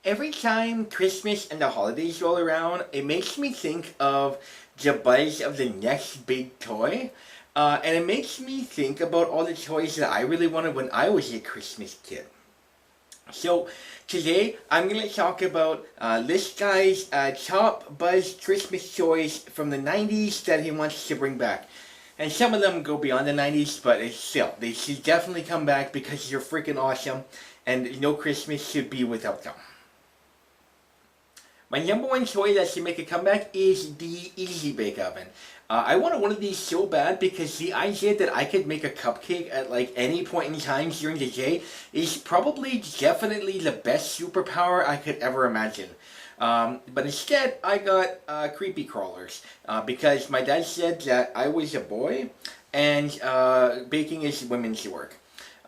Every time Christmas and the holidays roll around, it makes me think of the buzz of the next big toy. And it makes me think about all the toys that I really wanted when I was a Christmas kid. So today I'm going to talk about Lisp Guy's top buzz Christmas toys from the 90s that he wants to bring back. And some of them go beyond the 90s, but it's still, they should definitely come back because they're freaking awesome and no Christmas should be without them. My number one toy that should make a comeback is the Easy Bake Oven. I wanted one of these so bad because the idea that I could make a cupcake at like any point in time during the day is probably definitely the best superpower I could ever imagine. But instead, I got creepy crawlers because my dad said that I was a boy and baking is women's work.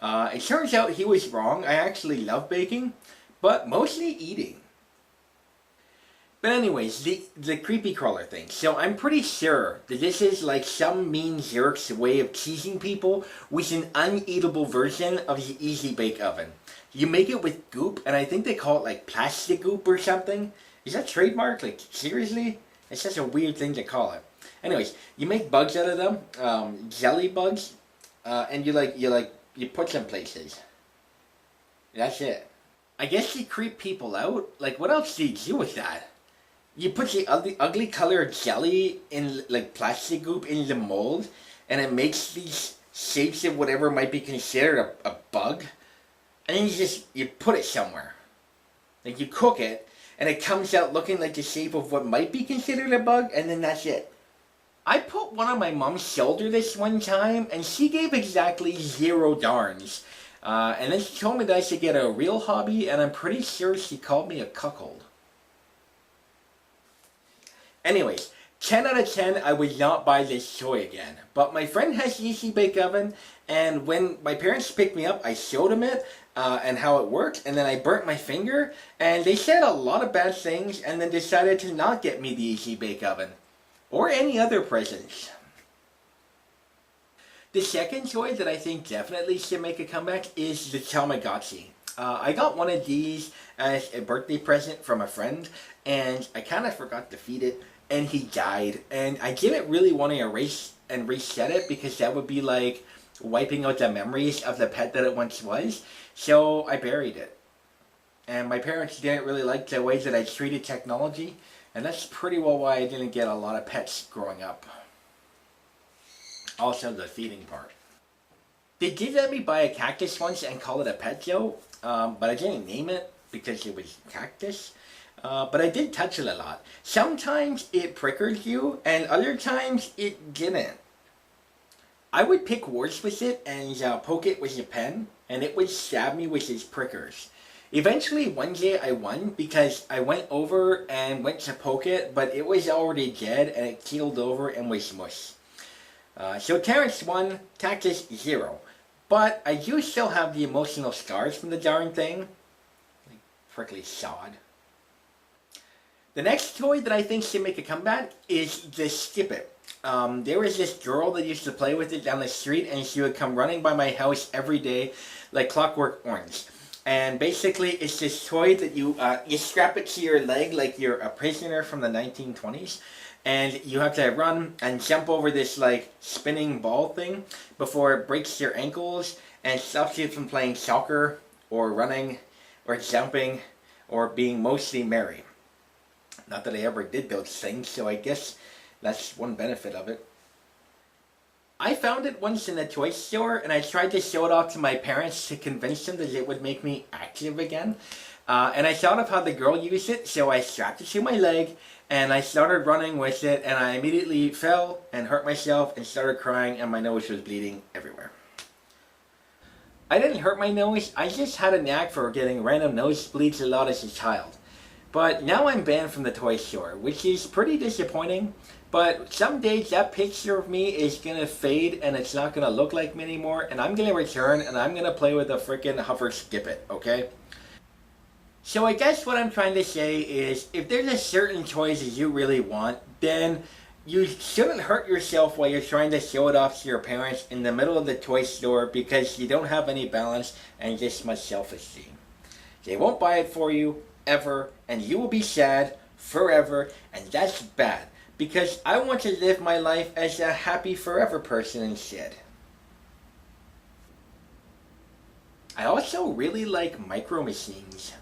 It turns out he was wrong. I actually love baking, but mostly eating. But anyways, the creepy crawler thing. So I'm pretty sure that this is like some mean jerk's way of teasing people with an uneatable version of the Easy Bake Oven. You make it with goop, and I think they call it like plastic goop or something. Is that trademark? Like, seriously? It's such a weird thing to call it. Anyways, you make bugs out of them, jelly bugs, and you put them places. That's it. I guess you creep people out. Like, what else do you do with that? You put the ugly colored jelly in like plastic goop in the mold, and it makes these shapes of whatever might be considered a bug, and then you put it somewhere. Like you cook it, and it comes out looking like the shape of what might be considered a bug, and then that's it. I put one on my mom's shoulder this one time, and she gave exactly 0 darns. And then she told me that I should get a real hobby, and I'm pretty sure she called me a cuckold. Anyways, 10 out of 10, I would not buy this toy again. But my friend has the Easy Bake Oven, and when my parents picked me up, I showed them it and how it worked, and then I burnt my finger, and they said a lot of bad things, and then decided to not get me the Easy Bake Oven. Or any other presents. The second toy that I think definitely should make a comeback is the Tamagotchi. I got one of these as a birthday present from a friend, and I kind of forgot to feed it, and he died. And I didn't really want to erase and reset it because that would be like wiping out the memories of the pet that it once was. So I buried it. And my parents didn't really like the way that I treated technology, and that's pretty well why I didn't get a lot of pets growing up. Also the feeding part. They did let me buy a cactus once and call it a pet though, but I didn't name it because it was cactus. But I did touch it a lot. Sometimes it prickled you, and other times it didn't. I would pick words with it and poke it with a pen, and it would stab me with its prickers. Eventually, one day I won because I went over and went to poke it, but it was already dead and it keeled over and was mush. So Terrence won, Cactus 0. But I do still have the emotional scars from the darn thing. Like prickly sod. The next toy that I think should make a comeback is the Skip It. There was this girl that used to play with it down the street, and she would come running by my house every day like Clockwork Orange. And basically it's this toy that you strap it to your leg like you're a prisoner from the 1920s. And you have to run and jump over this like spinning ball thing before it breaks your ankles and stops you from playing soccer or running or jumping or being mostly merry. Not that I ever did those things, so I guess that's one benefit of it. I found it once in a toy store, and I tried to show it off to my parents to convince them that it would make me active again. And I thought of how the girl used it, so I strapped it to my leg, and I started running with it, and I immediately fell and hurt myself and started crying, and my nose was bleeding everywhere. I didn't hurt my nose, I just had a knack for getting random nosebleeds a lot as a child. But now I'm banned from the toy store, which is pretty disappointing. But some days that picture of me is gonna fade and it's not gonna look like me anymore, and I'm gonna return and I'm gonna play with a freaking hover Skip It, okay? So I guess what I'm trying to say is, if there's a certain toy that you really want, then you shouldn't hurt yourself while you're trying to show it off to your parents in the middle of the toy store because you don't have any balance and just much self-esteem. They won't buy it for you, ever, and you will be sad forever, and that's bad, because I want to live my life as a happy forever person instead. I also really like Micro Machines.